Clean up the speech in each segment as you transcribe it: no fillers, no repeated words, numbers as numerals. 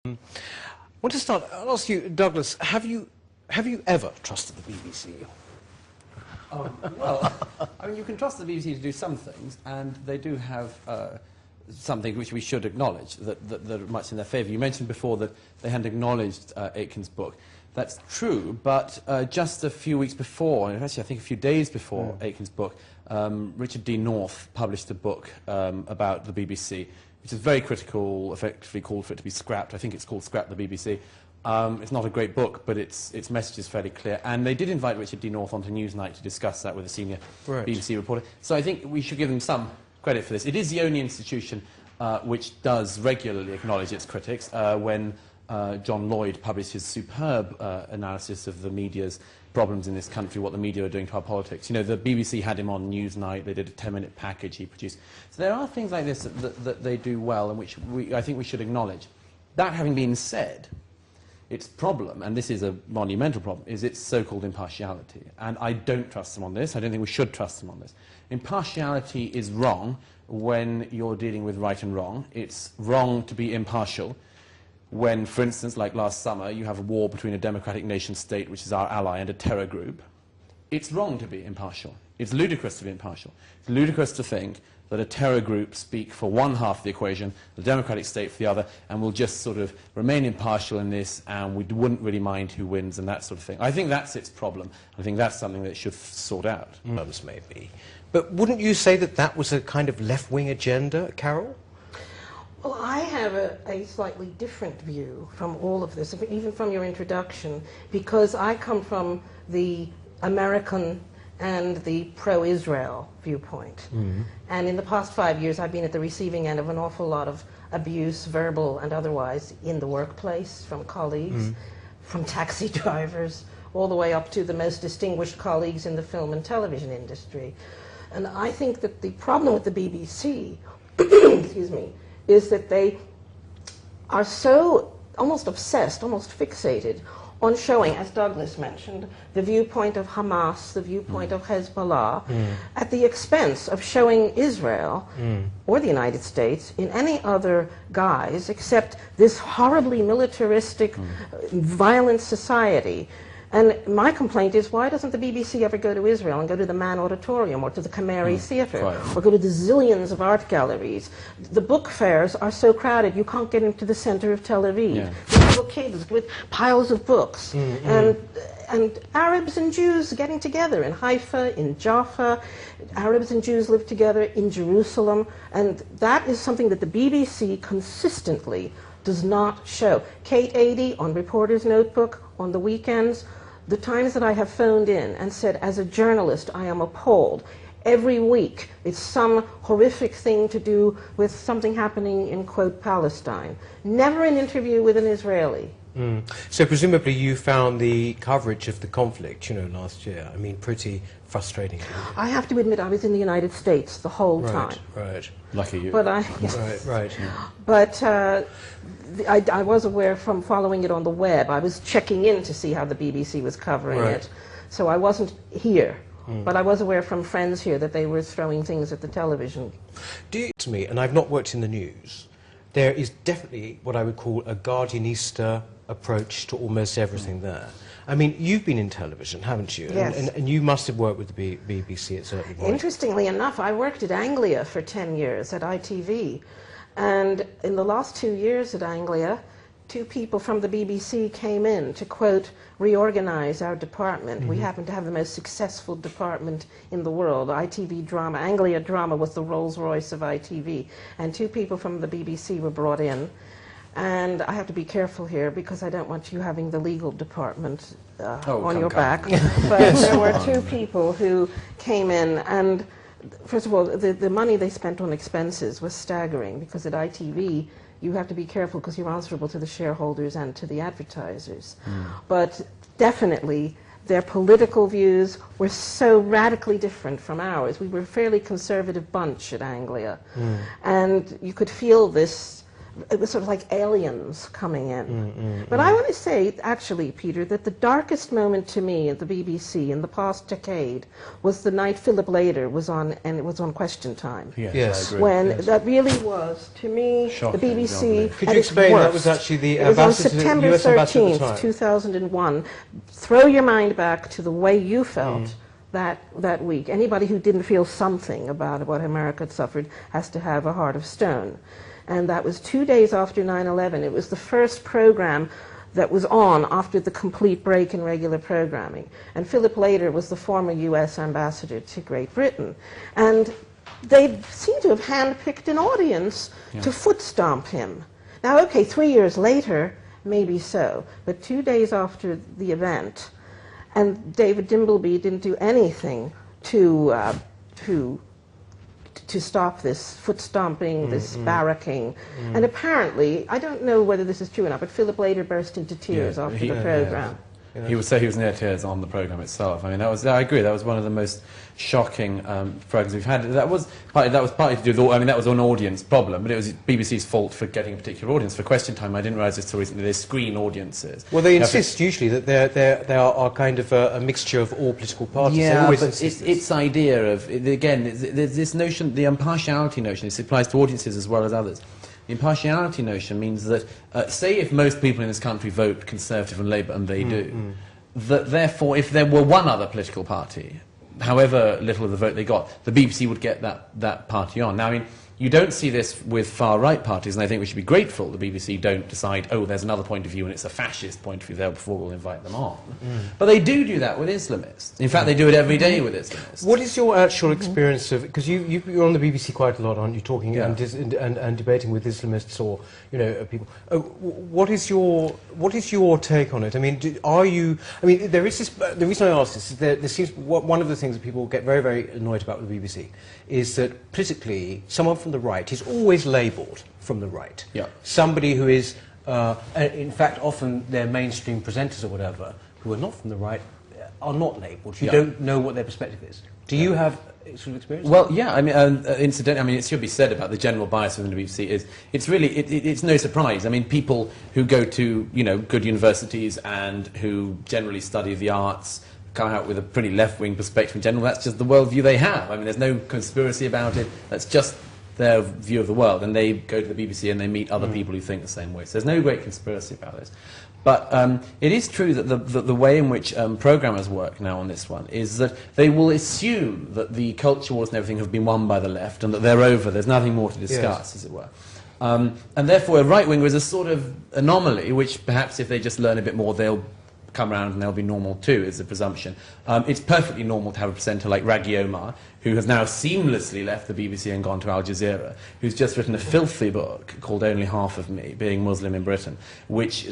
I want to start. I'll ask you, Douglas. Have you ever trusted the BBC? Well, I mean, you can trust the BBC to do some things, and they do have something which we should acknowledge that are much in their favour. You mentioned before that they hadn't acknowledged Aitken's book. That's true, but just a few weeks before, and actually I think a few days before Aitken's book, Richard D. North published a book about the BBC, which is very critical, effectively called for it to be scrapped. I think it's called Scrap the BBC. It's not a great book, but its message is fairly clear. And they did invite Richard D. North onto Newsnight to discuss that with a senior BBC reporter. So I think we should give them some credit for this. It is the only institution which does regularly acknowledge its critics. When John Lloyd published his superb analysis of the media's problems in this country, what the media are doing to our politics. You know, the BBC had him on Newsnight, they did a 10-minute package he produced. So there are things like this that they do well and which I think we should acknowledge. That having been said, its problem, and this is a monumental problem, is its so-called impartiality. And I don't trust them on this. I don't think we should trust them on this. Impartiality is wrong when you're dealing with right and wrong. It's wrong to be impartial when, for instance, like last summer, you have a war between a democratic nation-state, which is our ally, and a terror group. It's wrong to be impartial. It's ludicrous to be impartial. It's ludicrous to think that a terror group speak for one half of the equation, the democratic state for the other, and we'll just sort of remain impartial in this, and we wouldn't really mind who wins and that sort of thing. I think that's its problem. I think that's something that it should sort out. Maybe. But wouldn't you say that that was a kind of left-wing agenda, Carol? Well, I have a slightly different view from all of this, even from your introduction, because I come from the American and the pro-Israel viewpoint. And in the past 5 years, I've been at the receiving end of an awful lot of abuse, verbal and otherwise, in the workplace, from colleagues, from taxi drivers, all the way up to the most distinguished colleagues in the film and television industry. And I think that the problem with the BBC, excuse me, is that they are so almost obsessed, almost fixated on showing, as Douglas mentioned, the viewpoint of Hamas, the viewpoint of Hezbollah, at the expense of showing Israel or the United States in any other guise except this horribly militaristic, violent society. And my complaint is, why doesn't the BBC ever go to Israel and go to the Mann Auditorium or to the Cameri Theatre or go to the zillions of art galleries? The book fairs are so crowded you can't get into the center of Tel Aviv. Little kids with piles of books. And Arabs and Jews getting together in Haifa, in Jaffa. Arabs and Jews live together in Jerusalem. And that is something that the BBC consistently does not show. Kate Adie on Reporter's Notebook on the weekends. The times that I have phoned in and said, as a journalist, I am appalled. Every week, it's some horrific thing to do with something happening in, quote, Palestine. Never an interview with an Israeli. So presumably you found the coverage of the conflict, last year, I mean, pretty frustrating. I have to admit, I was in the United States the whole time. Right. Lucky you. But But I was aware from following it on the web. I was checking in to see how the BBC was covering it. So I wasn't here. But I was aware from friends here that they were throwing things at the television. To me, and I've not worked in the news, there is definitely what I would call a Guardianista approach to almost everything there. I mean, you've been in television, haven't you? Yes. And you must have worked with the BBC at certain point. Interestingly enough, I worked at Anglia for 10 years at ITV. And in the last 2 years at Anglia, 2 people from the BBC came in to, quote, reorganize our department. We happen to have the most successful department in the world. ITV Drama, Anglia Drama was the Rolls-Royce of ITV. And 2 people from the BBC were brought in. And I have to be careful here because I don't want you having the legal department on your back. But there were 2 people who came in, and first of all, the money they spent on expenses was staggering because at ITV you have to be careful because you're answerable to the shareholders and to the advertisers. But definitely their political views were so radically different from ours. We were a fairly conservative bunch at Anglia. And you could feel this it was sort of like aliens coming in. But I want to say, actually, Peter, that the darkest moment to me at the BBC in the past decade was the night Philip Lader was on, and it was on Question Time. Yes. I agree. When Yes. that really was, to me, Shocking, the BBC. beyond Could at you its explain, that worst. was actually the It was on ambassador, September US ambassador at the 13th, time. 2001. Throw your mind back to the way you felt that week. Anybody who didn't feel something about what America had suffered has to have a heart of stone. And that was 2 days after 9/11. It was the first program that was on after the complete break in regular programming. And Philip Lader was the former US ambassador to Great Britain. And they seem to have handpicked an audience to foot stomp him. Now, okay, 3 years later, maybe so, but 2 days after the event, and David Dimbleby didn't do anything to stop this foot stomping, this barracking. And apparently, I don't know whether this is true or not, but Philip Lader burst into tears Yeah, after the program. He would say he was near tears on the programme itself. I mean, I agree, that was one of the most shocking programmes we've had. That was partly to do with, that was an audience problem, but it was BBC's fault for getting a particular audience. For Question Time, I didn't realise this until recently, they screen audiences. Well, they insist usually that they are kind of a mixture of all political parties. They Yeah, always but insist its idea of, again, there's this notion, the impartiality notion, this applies to audiences as well as others. The impartiality notion means that, say if most people in this country vote Conservative and Labour, and they do, that therefore if there were one other political party, however little of the vote they got, the BBC would get that party on. Now, I mean, you don't see this with far-right parties, and I think we should be grateful the BBC don't decide, oh, there's another point of view and it's a fascist point of view, therefore we'll invite them on. But they do that with Islamists. In fact, they do it every day with Islamists. What is your actual experience of, because you're on the BBC quite a lot, aren't you, talking and debating with Islamists or people. What is your take on it? I mean, there is this. The reason I ask this is there seems one of the things that people get very, very annoyed about with the BBC is that politically someone from the right is always labelled from the right. Yeah. Somebody who is, in fact, often they're mainstream presenters or whatever, who are not from the right, are not labelled. You don't know what their perspective is. Do you have sort of experience? Well, yeah, I mean, incidentally, it should be said about the general bias within the BBC is it's no surprise. I mean, people who go to good universities and who generally study the arts come out with a pretty left-wing perspective in general. That's just the worldview they have. I mean, there's no conspiracy about it. That's just their view of the world. And they go to the BBC and they meet other people who think the same way. So there's no great conspiracy about this. But it is true that the way in which programmers work now on this one is that they will assume that the culture wars and everything have been won by the left and that they're over. There's nothing more to discuss, as it were. And therefore, a right-winger is a sort of anomaly, which perhaps if they just learn a bit more, they'll come around and they'll be normal too, is the presumption. It's perfectly normal to have a presenter like Raghi Omar, who has now seamlessly left the BBC and gone to Al Jazeera, who's just written a filthy book called Only Half of Me, Being Muslim in Britain, which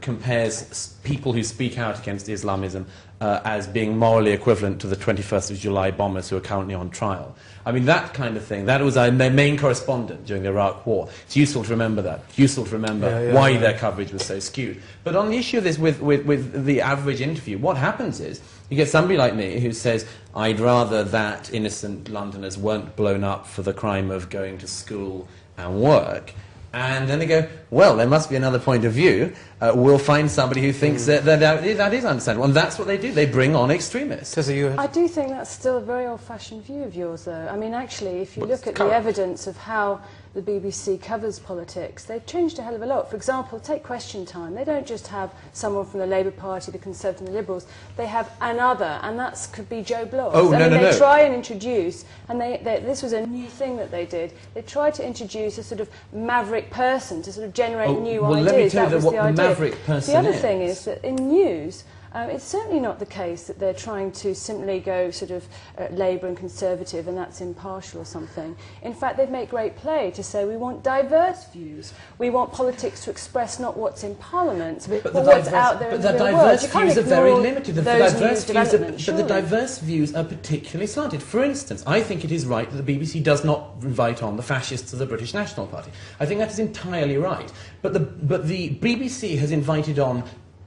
compares people who speak out against Islamism as being morally equivalent to the 21st of July bombers who are currently on trial. I mean, that kind of thing. That was their main correspondent during the Iraq War. It's useful to remember that. It's useful to remember why their coverage was so skewed. But on the issue of this with the average interview, what happens is you get somebody like me who says, I'd rather that innocent Londoners weren't blown up for the crime of going to school and work. And then they go, well, there must be another point of view. We'll find somebody who thinks that is understandable. And that's what they do. They bring on extremists. I do think that's still a very old-fashioned view of yours, though. I mean, actually, if you look at the evidence of how the BBC covers politics, they've changed a hell of a lot. For example, take Question Time. They don't just have someone from the Labour Party, the Conservatives and the Liberals. They have another, and that could be Joe Blogs. Oh, they try and introduce, and this was a new thing that they did, they tried to introduce a sort of maverick person to sort of generate new ideas. Let me tell you that what was the idea. maverick person The other thing is that in news, it's certainly not the case that they're trying to simply go sort of Labour and Conservative and that's impartial or something. In fact, they've made great play to say we want diverse views. We want politics to express not what's in Parliament, but what's out there in the real world. But the diverse views are very limited. The diverse views are particularly slanted. For instance, I think it is right that the BBC does not invite on the fascists of the British National Party. I think that is entirely right. But the BBC has invited on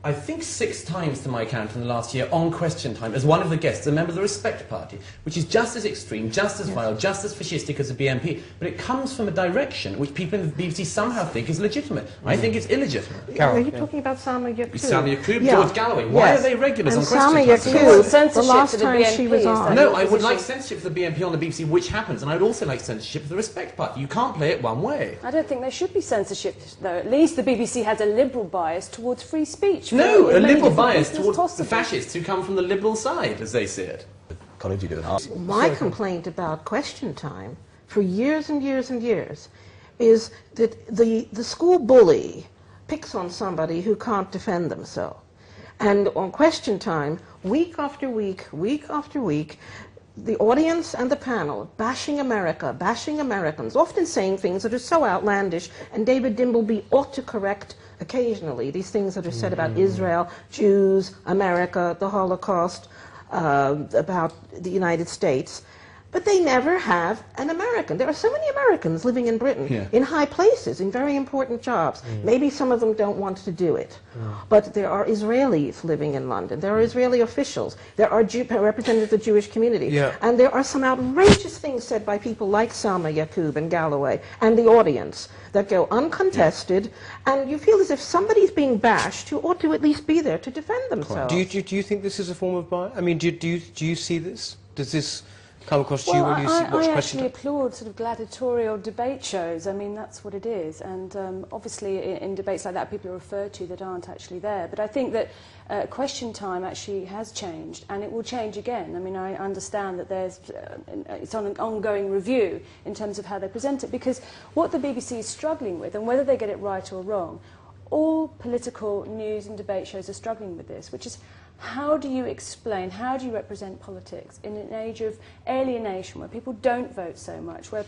I think 6 times to my account in the last year on Question Time as one of the guests, a member of the Respect Party, which is just as extreme, just as vile, just as fascistic as the BNP, but it comes from a direction which people in the BBC somehow think is legitimate. I think it's illegitimate. Are you talking about Salma Yaqub? Salma Yaqub, George Galloway. Why are they regulars and on Question Salma Time? Yaqub, Censorship the last for the time BNP, she was is on. that No, your I would like position? censorship for the BNP on the BBC, which happens, and I would also like censorship for the Respect Party. You can't play it one way. I don't think there should be censorship, though. At least the BBC has a liberal bias towards free speech. No, for a as many liberal different bias reasons towards possible. the fascists who come from the liberal side, as they see it. Colin, you do an ask. My complaint about Question Time for years and years and years is that the school bully picks on somebody who can't defend themselves. And on Question Time, week after week, week after week, the audience and the panel bashing America, bashing Americans, often saying things that are so outlandish, and David Dimbleby ought to correct occasionally these things that are said about Israel, Jews, America, the Holocaust, about the United States. But they never have an American. There are so many Americans living in Britain, in high places, in very important jobs. Maybe some of them don't want to do it. But there are Israelis living in London. There are Israeli officials. There are representatives of the Jewish community. And there are some outrageous things said by people like Salma Yaqub and Galloway and the audience that go uncontested, and you feel as if somebody's being bashed who ought to at least be there to defend themselves. Do you think this is a form of bias? I mean, do you see this? Does this come across to you Well, when you watch I Question actually Time? applaud sort of gladiatorial debate shows. I mean, that's what it is. And obviously, in debates like that, people are referred to that aren't actually there. But I think that Question Time actually has changed, and it will change again. I mean, I understand that it's on an ongoing review in terms of how they present it, because what the BBC is struggling with, and whether they get it right or wrong, all political news and debate shows are struggling with this, which is how do you explain, how do you represent politics in an age of alienation where people don't vote so much, where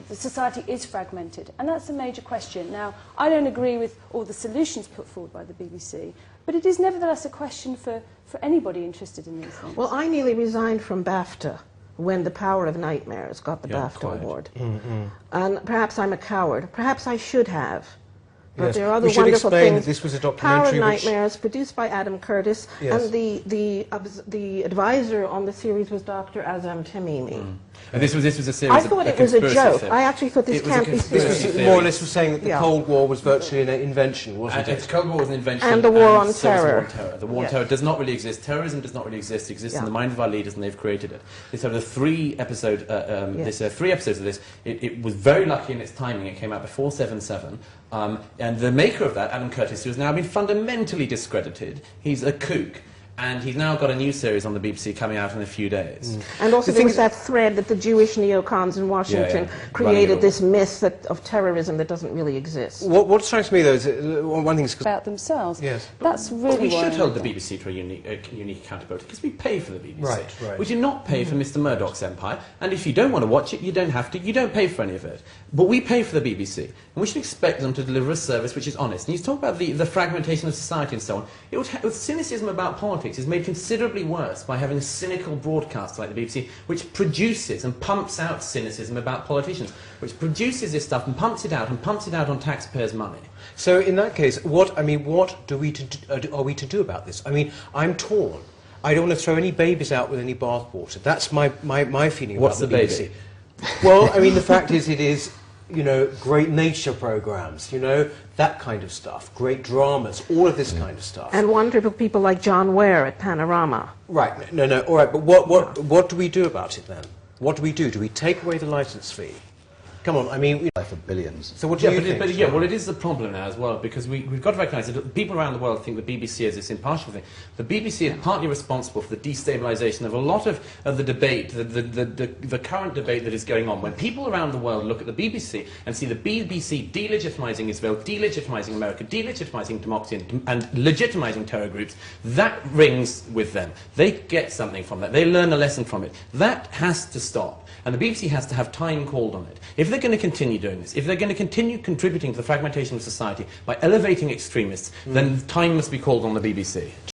the society is fragmented? And that's a major question. Now, I don't agree with all the solutions put forward by the BBC, but it is nevertheless a question for anybody interested in these things. Well, I nearly resigned from BAFTA when The Power of Nightmares got the BAFTA award. And perhaps I'm a coward. Perhaps I should have. But there are other we should wonderful explain things. that this was a Power documentary of which... Nightmares, produced by Adam Curtis, and the advisor on the series was Dr. Azam Tamimi. And this was a series I thought it was a joke. I actually thought this can't be This serious. was more or less was saying that the Cold War was virtually an invention, wasn't it? The Cold War was an invention. And the war on so was terror. The war on terror does not really exist. Terrorism does not really exist. It exists in the minds of our leaders, and they've created it. This sort of three episodes of this. It was very lucky in its timing. It came out before 7/7. And the maker of that, Adam Curtis, who has now been fundamentally discredited, he's a kook. And he's now got a new series on the BBC coming out in a few days. And also there was that thread that the Jewish neocons in Washington created this myth of terrorism that doesn't really exist. What strikes me, though, is one thing is... About themselves. Yes. That's really we should hold the worrying. BBC to a unique accountability, because we pay for the BBC. Right. We do not pay for Mr. Murdoch's empire, and if you don't want to watch it, you don't have to. You don't pay for any of it. But we pay for the BBC, and we should expect them to deliver a service which is honest. And you talk about the fragmentation of society and so on. With cynicism about politics is made considerably worse by having a cynical broadcast like the BBC, which produces and pumps out cynicism about politicians, which produces this stuff and pumps it out on taxpayers' money. So in that case, what are we to do about this? I mean, I'm torn. I don't want to throw any babies out with any bathwater. That's my feeling What's about the BBC. baby? Well, I mean, the fact is it is, great nature programs, that kind of stuff, great dramas, all of this kind of stuff. And wonderful people like John Ware at Panorama. Right, no, all right, but what do we do about it then? What do we do? Do we take away the licence fee? Come on, I mean... For billions. So what do you think? Well, it is the problem now as well, because we've got to recognise that people around the world think the BBC is this impartial thing. The BBC is partly responsible for the destabilisation of a lot of the debate, the current debate that is going on. When people around the world look at the BBC and see the BBC delegitimising Israel, delegitimising America, delegitimising democracy and legitimising terror groups, that rings with them. They get something from that. They learn a lesson from it. That has to stop. And the BBC has to have time called on it. If they're going to continue doing this, if they're going to continue contributing to the fragmentation of society by elevating extremists, then time must be called on the BBC.